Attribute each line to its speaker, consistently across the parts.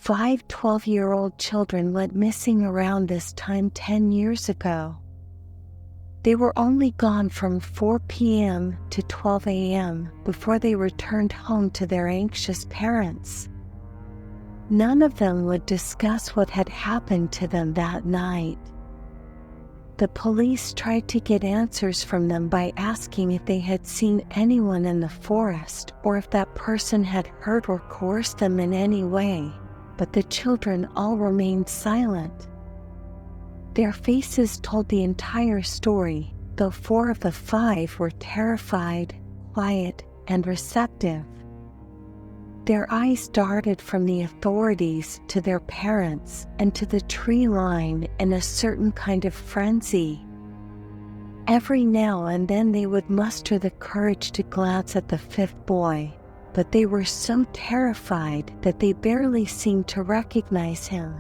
Speaker 1: 5 12-year-old children went missing around this time 10 years ago. They were only gone from 4 p.m. to 12 a.m. before they returned home to their anxious parents. None of them would discuss what had happened to them that night. The police tried to get answers from them by asking if they had seen anyone in the forest or if that person had hurt or coerced them in any way, but the children all remained silent. Their faces told the entire story, though 4 of the 5 were terrified, quiet, and receptive. Their eyes darted from the authorities to their parents and to the tree line in a certain kind of frenzy. Every now and then they would muster the courage to glance at the 5th boy, but they were so terrified that they barely seemed to recognize him.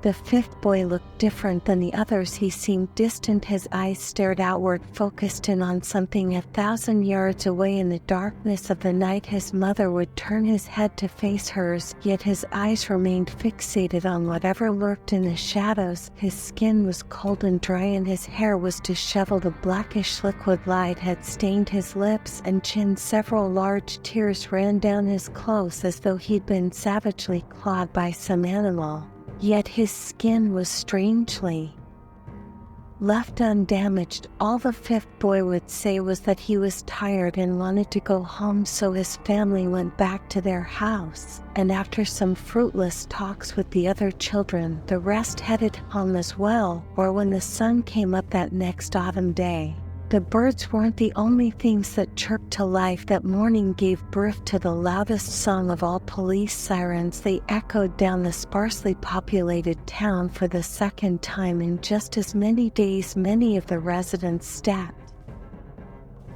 Speaker 1: The 5th boy looked different than the others. He seemed distant. His eyes stared outward, focused in on something 1,000 yards away. In the darkness of the night, his mother would turn his head to face hers, yet his eyes remained fixated on whatever lurked in the shadows. His skin was cold and dry and his hair was disheveled. A blackish liquid light had stained his lips and chin. Several large tears ran down his clothes as though he'd been savagely clawed by some animal. Yet his skin was strangely left undamaged. All the 5th boy would say was that he was tired and wanted to go home, so his family went back to their house, and after some fruitless talks with the other children, the rest headed home as well. Or when the sun came up that next autumn day, the birds weren't the only things that chirped to life. That morning gave birth to the loudest song of all. Police sirens, they echoed down the sparsely populated town for the second time in just as many days. Many of the residents stepped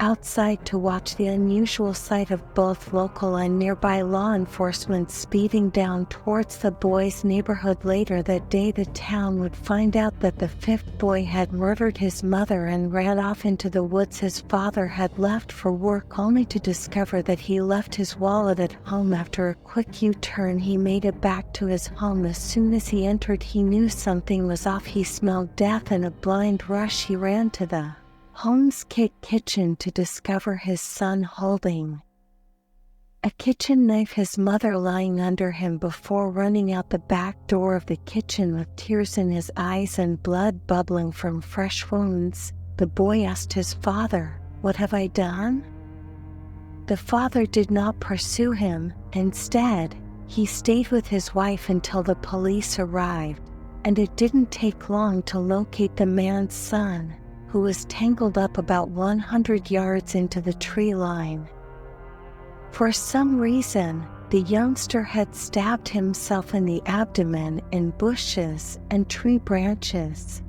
Speaker 1: outside to watch the unusual sight of both local and nearby law enforcement speeding down towards the boys' neighborhood. Later that day, the town would find out that the 5th boy had murdered his mother and ran off into the woods. His father had left for work, only to discover that he left his wallet at home. After a quick U-turn, he made it back to his home. As soon as he entered, he knew something was off. He smelled death. In a blind rush, he ran to the home's kitchen to discover his son holding a kitchen knife, his mother lying under him. Before running out the back door of the kitchen with tears in his eyes and blood bubbling from fresh wounds, the boy asked his father, "What have I done?" The father did not pursue him. Instead, he stayed with his wife until the police arrived, and it didn't take long to locate the man's son, who was tangled up about 100 yards into the tree line. For some reason, the youngster had stabbed himself in the abdomen in bushes and tree branches.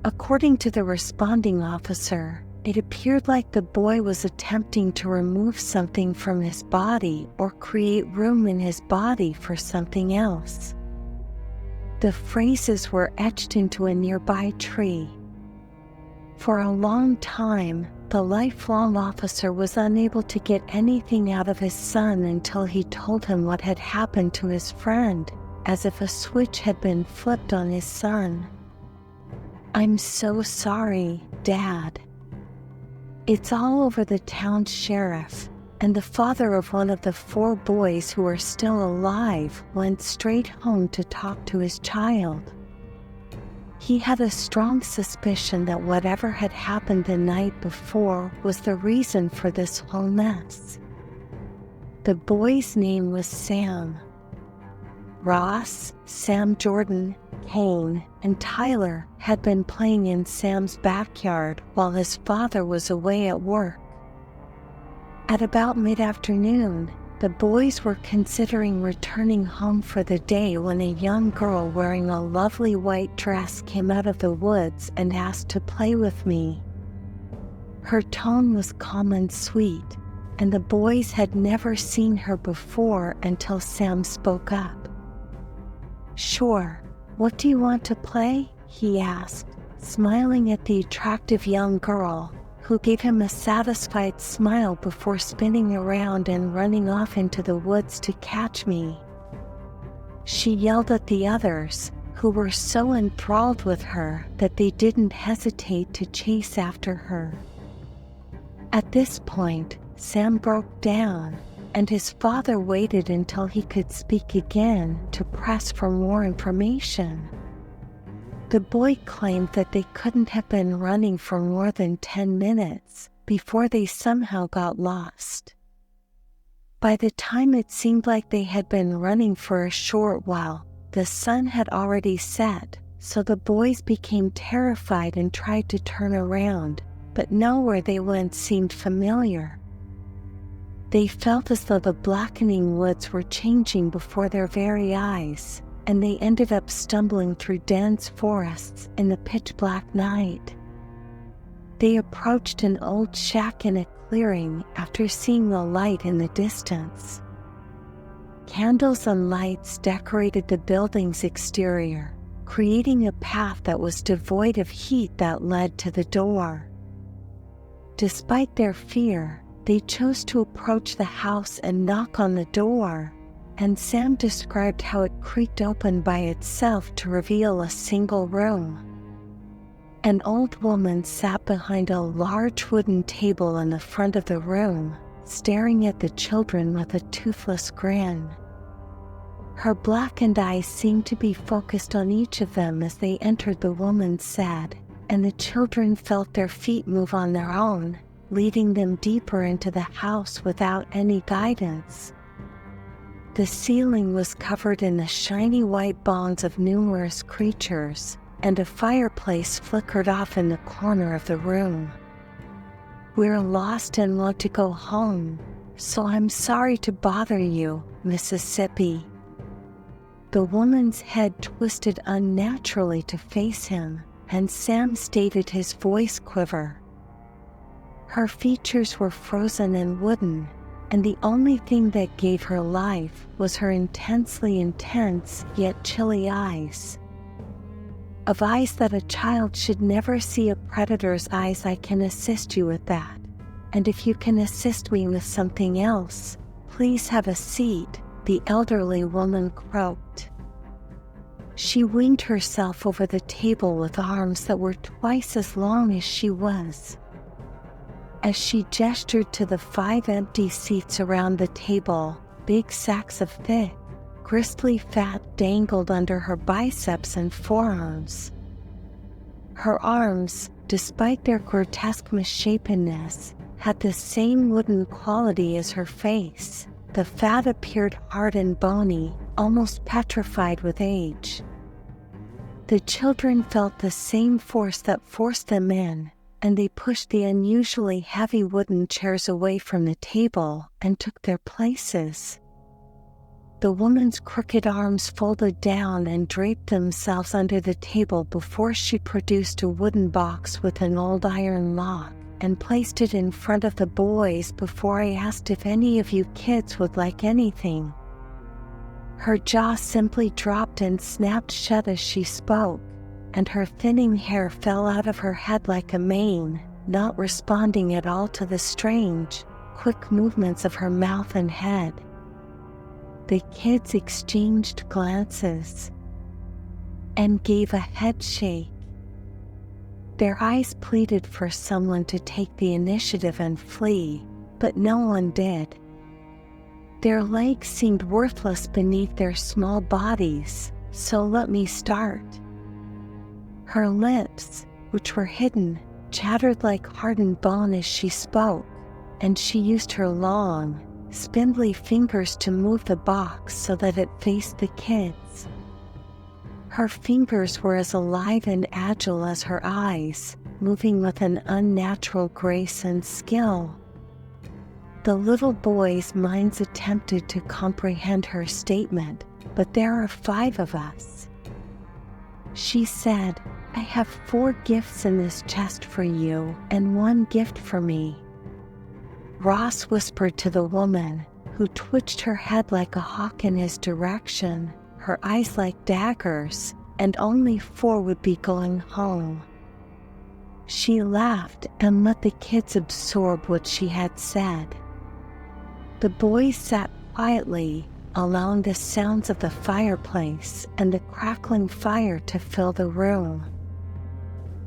Speaker 1: According to the responding officer, it appeared like the boy was attempting to remove something from his body or create room in his body for something else. The phrases were etched into a nearby tree. For a long time, the lifelong officer was unable to get anything out of his son until he told him what had happened to his friend, as if a switch had been flipped on his son. "I'm so sorry, Dad. It's all over." The town sheriff and the father of one of the 4 boys who are still alive went straight home to talk to his child. He had a strong suspicion that whatever had happened the night before was the reason for this whole mess. The boy's name was Sam. Ross, Sam Jordan, Kane, and Tyler had been playing in Sam's backyard while his father was away at work. At about mid-afternoon, the boys were considering returning home for the day when a young girl wearing a lovely white dress came out of the woods and asked to play with me. Her tone was calm and sweet, and the boys had never seen her before until Sam spoke up. "Sure, what do you want to play?" he asked, smiling at the attractive young girl, who gave him a satisfied smile before spinning around and running off into the woods to catch me. She yelled at the others, who were so enthralled with her that they didn't hesitate to chase after her. At this point, Sam broke down, and his father waited until he could speak again to press for more information. The boy claimed that they couldn't have been running for more than 10 minutes before they somehow got lost. By the time it seemed like they had been running for a short while, the sun had already set, so the boys became terrified and tried to turn around, but nowhere they went seemed familiar. They felt as though the blackening woods were changing before their very eyes, and they ended up stumbling through dense forests in the pitch-black night. They approached an old shack in a clearing after seeing the light in the distance. Candles and lights decorated the building's exterior, creating a path that was devoid of heat that led to the door. Despite their fear, they chose to approach the house and knock on the door, and Sam described how it creaked open by itself to reveal a single room. An old woman sat behind a large wooden table in the front of the room, staring at the children with a toothless grin. Her blackened eyes seemed to be focused on each of them as they entered, the woman said, and the children felt their feet move on their own, leading them deeper into the house without any guidance. The ceiling was covered in the shiny white bones of numerous creatures, and a fireplace flickered off in the corner of the room. "We're lost and want to go home, so I'm sorry to bother you, Mississippi." The woman's head twisted unnaturally to face him, and Sam stated his voice quiver. Her features were frozen and wooden, and the only thing that gave her life was her intensely intense yet chilly eyes. "Of eyes that a child should never see, a predator's eyes. I can assist you with that. And if you can assist me with something else, please have a seat," the elderly woman croaked. She winged herself over the table with arms that were twice as long as she was. As she gestured to the 5 empty seats around the table, big sacks of thick, gristly fat dangled under her biceps and forearms. Her arms, despite their grotesque misshapenness, had the same wooden quality as her face. The fat appeared hard and bony, almost petrified with age. The children felt the same force that forced them in, and they pushed the unusually heavy wooden chairs away from the table and took their places. The woman's crooked arms folded down and draped themselves under the table before she produced a wooden box with an old iron lock and placed it in front of the boys before I asked if any of you kids would like anything. Her jaw simply dropped and snapped shut as she spoke, and her thinning hair fell out of her head like a mane, not responding at all to the strange, quick movements of her mouth and head. The kids exchanged glances and gave a head shake. Their eyes pleaded for someone to take the initiative and flee, but no one did. Their legs seemed worthless beneath their small bodies, so let me start. Her lips, which were hidden, chattered like hardened bone as she spoke, and she used her long, spindly fingers to move the box so that it faced the kids. Her fingers were as alive and agile as her eyes, moving with an unnatural grace and skill. The little boys' minds attempted to comprehend her statement, but there are 5 of us. She said, "I have 4 gifts in this chest for you and 1 gift for me." Ross whispered to the woman, who twitched her head like a hawk in his direction, her eyes like daggers, and only 4 would be going home. She laughed and let the kids absorb what she had said. The boys sat quietly, allowing the sounds of the fireplace and the crackling fire to fill the room.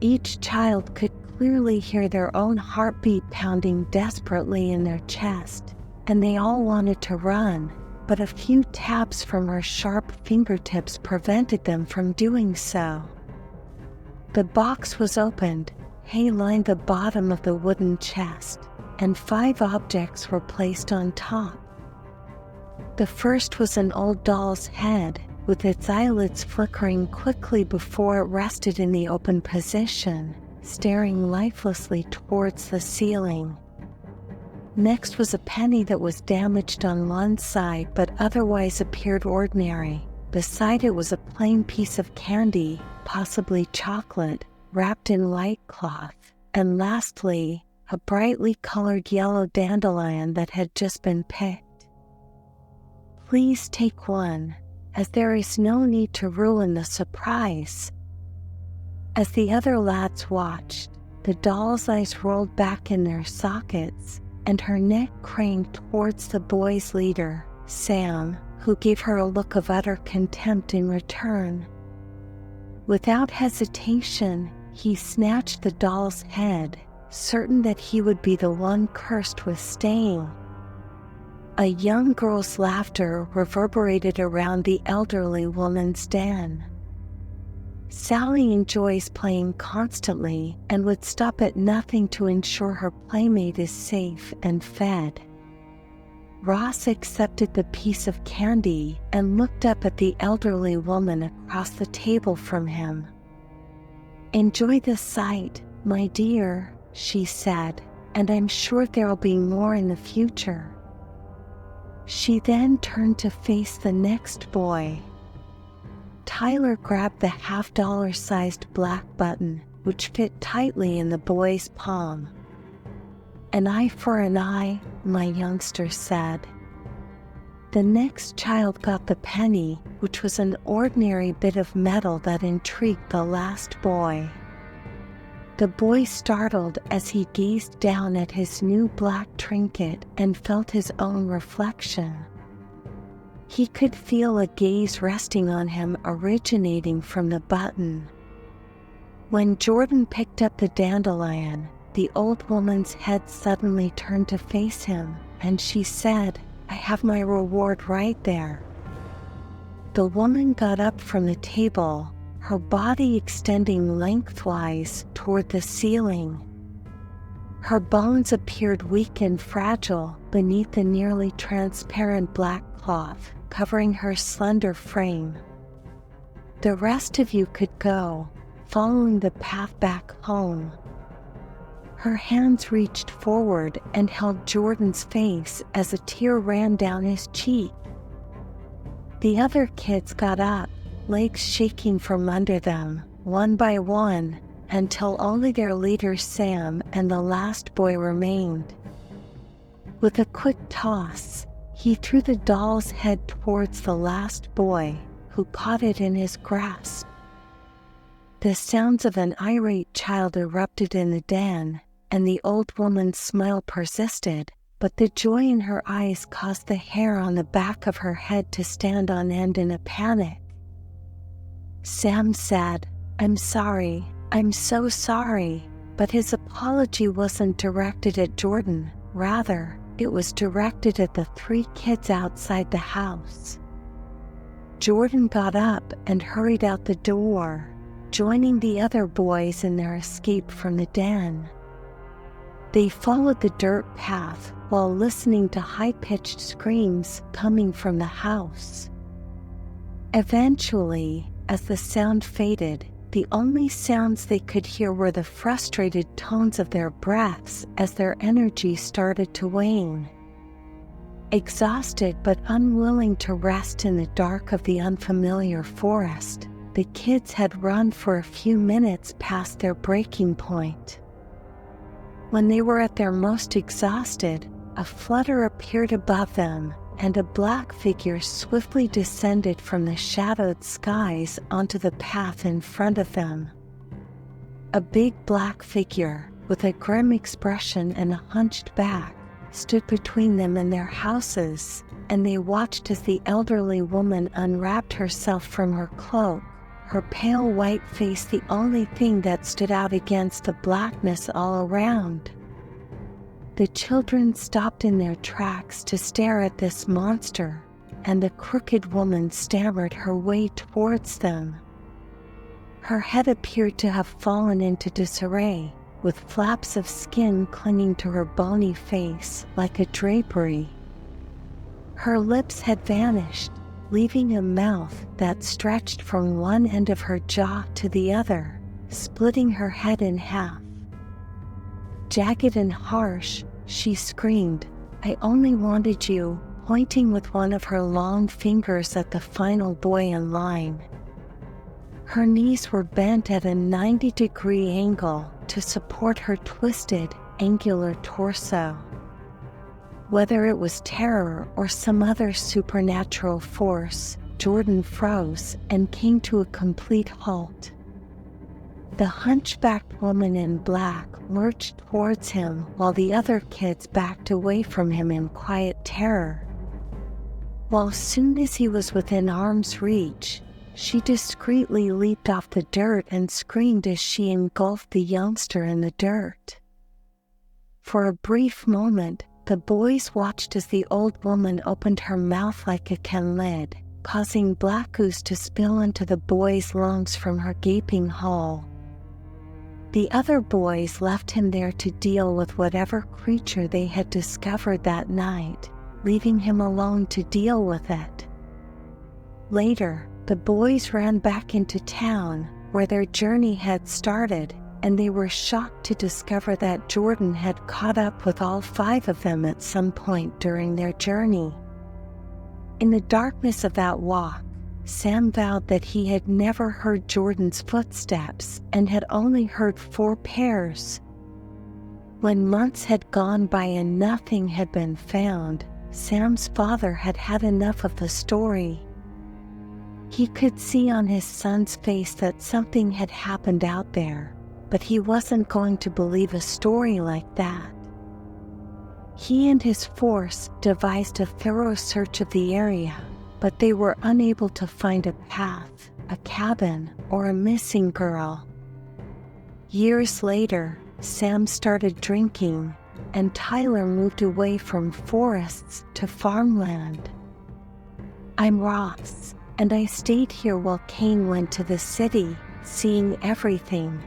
Speaker 1: Each child could clearly hear their own heartbeat pounding desperately in their chest, and they all wanted to run, but a few taps from her sharp fingertips prevented them from doing so. The box was opened, hay lined the bottom of the wooden chest, and 5 objects were placed on top. The first was an old doll's head, with its eyelids flickering quickly before it rested in the open position, staring lifelessly towards the ceiling. Next was a penny that was damaged on one side but otherwise appeared ordinary. Beside it was a plain piece of candy, possibly chocolate, wrapped in white cloth, and lastly, a brightly colored yellow dandelion that had just been picked. "Please take one, as there is no need to ruin the surprise." As the other lads watched, the doll's eyes rolled back in their sockets, and her neck craned towards the boys' leader, Sam, who gave her a look of utter contempt in return. Without hesitation, he snatched the doll's head, certain that he would be the one cursed with staying. A young girl's laughter reverberated around the elderly woman's den. Sally enjoys playing constantly and would stop at nothing to ensure her playmate is safe and fed. Ross accepted the piece of candy and looked up at the elderly woman across the table from him. "Enjoy the sight, my dear," she said, "and I'm sure there'll be more in the future." She then turned to face the next boy. Tyler grabbed the $half-sized black button, which fit tightly in the boy's palm. "An eye for an eye," my youngster said. The next child got the penny, which was an ordinary bit of metal that intrigued the last boy. The boy startled as he gazed down at his new black trinket and felt his own reflection. He could feel a gaze resting on him originating from the button. When Jordan picked up the dandelion, the old woman's head suddenly turned to face him, and she said, "I have my reward right there." The woman got up from the table, her body extending lengthwise toward the ceiling. Her bones appeared weak and fragile beneath the nearly transparent black cloth covering her slender frame. "The rest of you could go, following the path back home." Her hands reached forward and held Jordan's face as a tear ran down his cheek. The other kids got up, legs shaking from under them, one by one, until only their leader Sam and the last boy remained. With a quick toss, he threw the doll's head towards the last boy, who caught it in his grasp. The sounds of an irate child erupted in the den, and the old woman's smile persisted, but the joy in her eyes caused the hair on the back of her head to stand on end in a panic. Sam said, "I'm sorry, I'm so sorry," but his apology wasn't directed at Jordan, rather, it was directed at the 3 kids outside the house. Jordan got up and hurried out the door, joining the other boys in their escape from the den. They followed the dirt path while listening to high-pitched screams coming from the house. Eventually, as the sound faded, the only sounds they could hear were the frustrated tones of their breaths as their energy started to wane. Exhausted but unwilling to rest in the dark of the unfamiliar forest, the kids had run for a few minutes past their breaking point. When they were at their most exhausted, a flutter appeared above them, and a black figure swiftly descended from the shadowed skies onto the path in front of them. A big black figure, with a grim expression and a hunched back, stood between them and their houses, and they watched as the elderly woman unwrapped herself from her cloak, her pale white face the only thing that stood out against the blackness all around. The children stopped in their tracks to stare at this monster, and the crooked woman stammered her way towards them. Her head appeared to have fallen into disarray, with flaps of skin clinging to her bony face like a drapery. Her lips had vanished, leaving a mouth that stretched from one end of her jaw to the other, splitting her head in half. Jagged and harsh, she screamed, "I only wanted you," pointing with one of her long fingers at the final boy in line. Her knees were bent at a 90-degree angle to support her twisted, angular torso. Whether it was terror or some other supernatural force, Jordan froze and came to a complete halt. The hunchbacked woman in black lurched towards him while the other kids backed away from him in quiet terror. While soon as he was within arm's reach, she discreetly leaped off the dirt and screamed as she engulfed the youngster in the dirt. For a brief moment, the boys watched as the old woman opened her mouth like a can lid, causing black ooze to spill into the boy's lungs from her gaping hole. The other boys left him there to deal with whatever creature they had discovered that night, leaving him alone to deal with it. Later, the boys ran back into town, where their journey had started, and they were shocked to discover that Jordan had caught up with all 5 of them at some point during their journey. In the darkness of that walk, Sam vowed that he had never heard Jordan's footsteps and had only heard 4 pairs. When months had gone by and nothing had been found, Sam's father had had enough of the story. He could see on his son's face that something had happened out there, but he wasn't going to believe a story like that. He and his force devised a thorough search of the area, but they were unable to find a path, a cabin, or a missing girl. Years later, Sam started drinking, and Tyler moved away from forests to farmland. "I'm Ross, and I stayed here while Kane went to the city, seeing everything,"